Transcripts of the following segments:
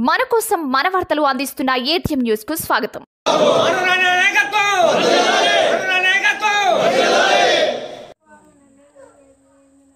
మన కోసం మన వార్తలు అందిస్తున్న ఏటీఎం న్యూస్ కు స్వాగతం.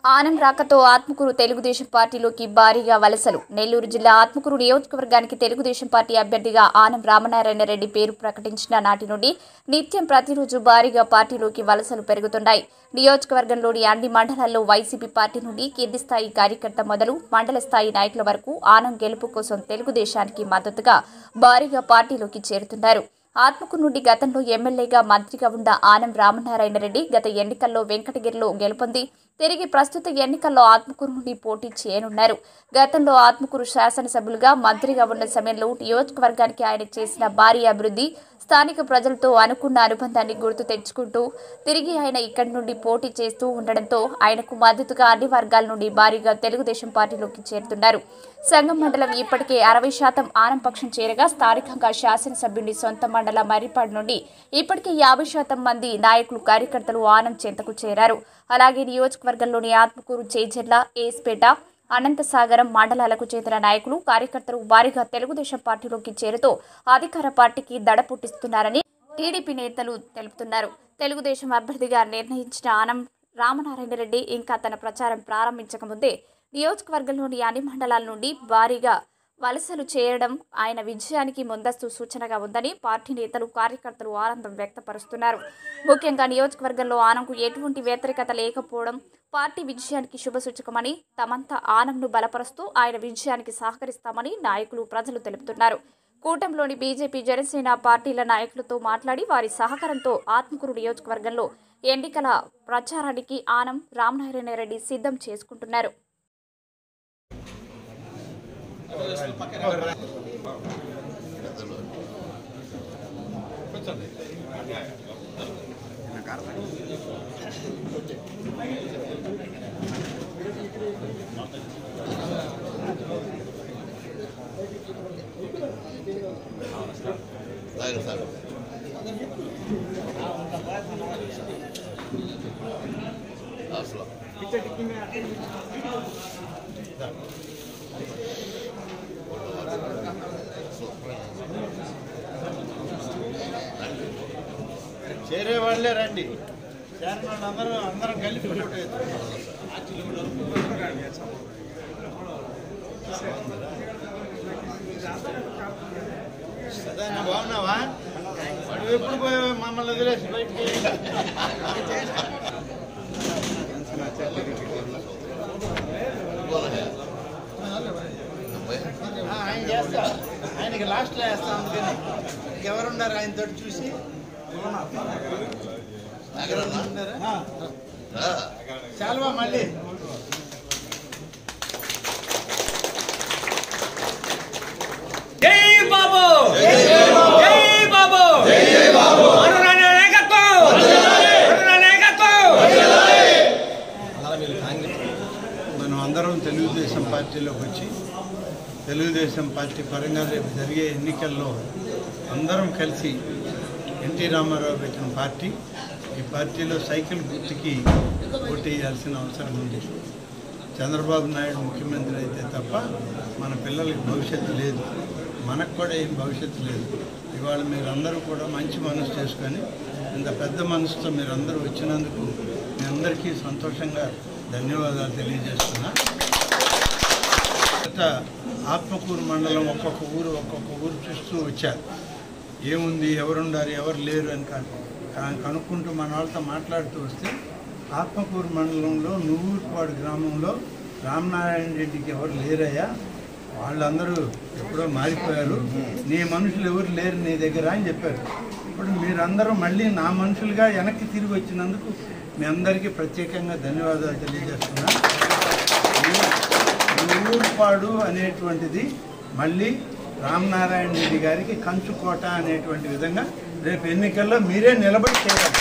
ఆనం రాకతో ఆత్మకూరు తెలుగుదేశం పార్టీలోకి భారీగా వలసలు. నెల్లూరు జిల్లా ఆత్మకూరు నియోజకవర్గానికి తెలుగుదేశం పార్టీ అభ్యర్థిగా ఆనం రామనారాయణ రెడ్డి పేరు ప్రకటించిన నాటి నుండి నిత్యం ప్రతిరోజు భారీగా పార్టీలోకి వలసలు పెరుగుతున్నాయి. నియోజకవర్గంలోని అన్ని మండలాల్లో వైసీపీ పార్టీ నుండి కింది స్థాయి కార్యకర్త మొదలు మండల స్థాయి నాయకుల వరకు ఆనం గెలుపు కోసం తెలుగుదేశానికి మద్దతుగా భారీగా పార్టీలోకి చేరుతున్నారు. ఆత్మకూరు నుండి గతంలో ఎమ్మెల్యేగా మంత్రిగా ఉన్న ఆనం రామనారాయణ రెడ్డి గత ఎన్నికల్లో వెంకటగిరిలో గెలుపొంది తిరిగి ప్రస్తుత ఎన్నికల్లో ఆత్మకూరు నుండి పోటీ చేయనున్నారు. గతంలో ఆత్మకూరు శాసనసభ్యులుగా మంత్రిగా ఉన్న సమయంలో నియోజకవర్గానికి ఆయన చేసిన భారీ అభివృద్ధి, స్థానిక ప్రజలతో అనుకున్న అనుబంధాన్ని గుర్తు తెచ్చుకుంటూ తిరిగి ఆయన ఇక్కడి నుండి పోటీ చేస్తూ ఉండడంతో ఆయనకు మద్దతుగా అన్ని వర్గాల నుండి భారీగా తెలుగుదేశం పార్టీలోకి చేరుతున్నారు. సంగం మండలం ఇప్పటికే 60% ఆనం పక్షం చేరగా స్థానికంగా శాసనసభ్యుని సొంత మండల మర్రిపాడు నుండి ఇప్పటికే 50% మంది నాయకులు కార్యకర్తలు ఆనం చెంతకు చేరారు. అలాగే నియోజకవర్గంలోని ఆత్మకూరు, చేజర్ల, ఏస్పేట, అనంతసాగరం మండలాలకు చెందిన నాయకులు కార్యకర్తలు భారీగా తెలుగుదేశం పార్టీలోకి చేరుతూ అధికార పార్టీకి దడ పుట్టిస్తున్నారని టీడీపీ నేతలు తెలుపుతున్నారు. తెలుగుదేశం అభ్యర్థిగా నిర్ణయించిన ఆనం రామనారాయణ రెడ్డి ఇంకా తన ప్రచారం ప్రారంభించకముందే నియోజకవర్గంలోని అన్ని మండలాల నుండి భారీగా వలసలు చేయడం ఆయన విజయానికి ముందస్తు సూచనగా ఉందని పార్టీ నేతలు, కార్యకర్తలు ఆనందం వ్యక్తపరుస్తున్నారు. ముఖ్యంగా నియోజకవర్గంలో ఆనంకు ఎటువంటి వ్యతిరేకత లేకపోవడం పార్టీ విజయానికి శుభసూచకమని, తమంతా ఆనంను బలపరుస్తూ ఆయన విజయానికి సహకరిస్తామని నాయకులు, ప్రజలు తెలుపుతున్నారు. కూటమిలోని బీజేపీ, జనసేన పార్టీల నాయకులతో మాట్లాడి వారి సహకారంతో ఆత్మకూరు నియోజకవర్గంలో ఎన్నికల ప్రచారానికి ఆనం రామనారాయణ రెడ్డి సిద్ధం చేసుకుంటున్నారు. చేరే వాళ్ళే రండి, అందరం కలిసి సదానా బాగున్నావా? వాడు ఎప్పుడు పోయి మమ్మల్ని వదిలేసి బయటికి ఆయన చేస్తా, ఆయనకి లాస్ట్లో వేస్తా. అందుకని ఇంకెవరున్నారు ఆయనతో చూసి చాలువా మళ్ళీ మనం అందరం తెలుగుదేశం పార్టీలోకి వచ్చి తెలుగుదేశం పార్టీ పరంగా రేపు జరిగే ఎన్నికల్లో అందరం కలిసి ఎన్టీ రామారావు పెట్టిన పార్టీ, ఈ పార్టీలో సైకిల్ గుర్తుకి పోటీ చేయాల్సిన అవసరం ఉంది. చంద్రబాబు నాయుడు ముఖ్యమంత్రి అయితే తప్ప మన పిల్లలకి భవిష్యత్తు లేదు, మనకు కూడా ఏం భవిష్యత్తు లేదు. ఇవాళ మీరందరూ కూడా మంచి మనసు చేసుకొని ఇంత పెద్ద మనసుతో మీరందరూ వచ్చినందుకు మీ అందరికీ సంతోషంగా ధన్యవాదాలు తెలియజేస్తున్నా. ఆత్మకూరు మండలం ఒక్కొక్క ఊరు చూస్తూ వచ్చారు. ఏముంది, ఎవరుండారు, ఎవరు లేరు అని కనుక్కుంటూ మన వాళ్ళతో మాట్లాడుతూ వస్తే ఆత్మకూరు మండలంలో నువ్వూరుపాడు గ్రామంలో రామనారాయణ రెడ్డికి ఎవరు లేరయ్యా, వాళ్ళందరూ ఎప్పుడో మారిపోయారు, నీ మనుషులు ఎవరు లేరు నీ దగ్గర అని చెప్పారు. ఇప్పుడు మీరందరూ మళ్ళీ నా మనుషులుగా వెనక్కి తిరిగి వచ్చినందుకు మీ అందరికీ ప్రత్యేకంగా ధన్యవాదాలు తెలియజేస్తున్నా. నువ్వూరుపాడు అనేటువంటిది మళ్ళీ రామనారాయణ రెడ్డి గారికి కంచుకోట అనేటువంటి విధంగా రేపు ఎన్నికల్లో మీరే నిలబడి చేయాలి.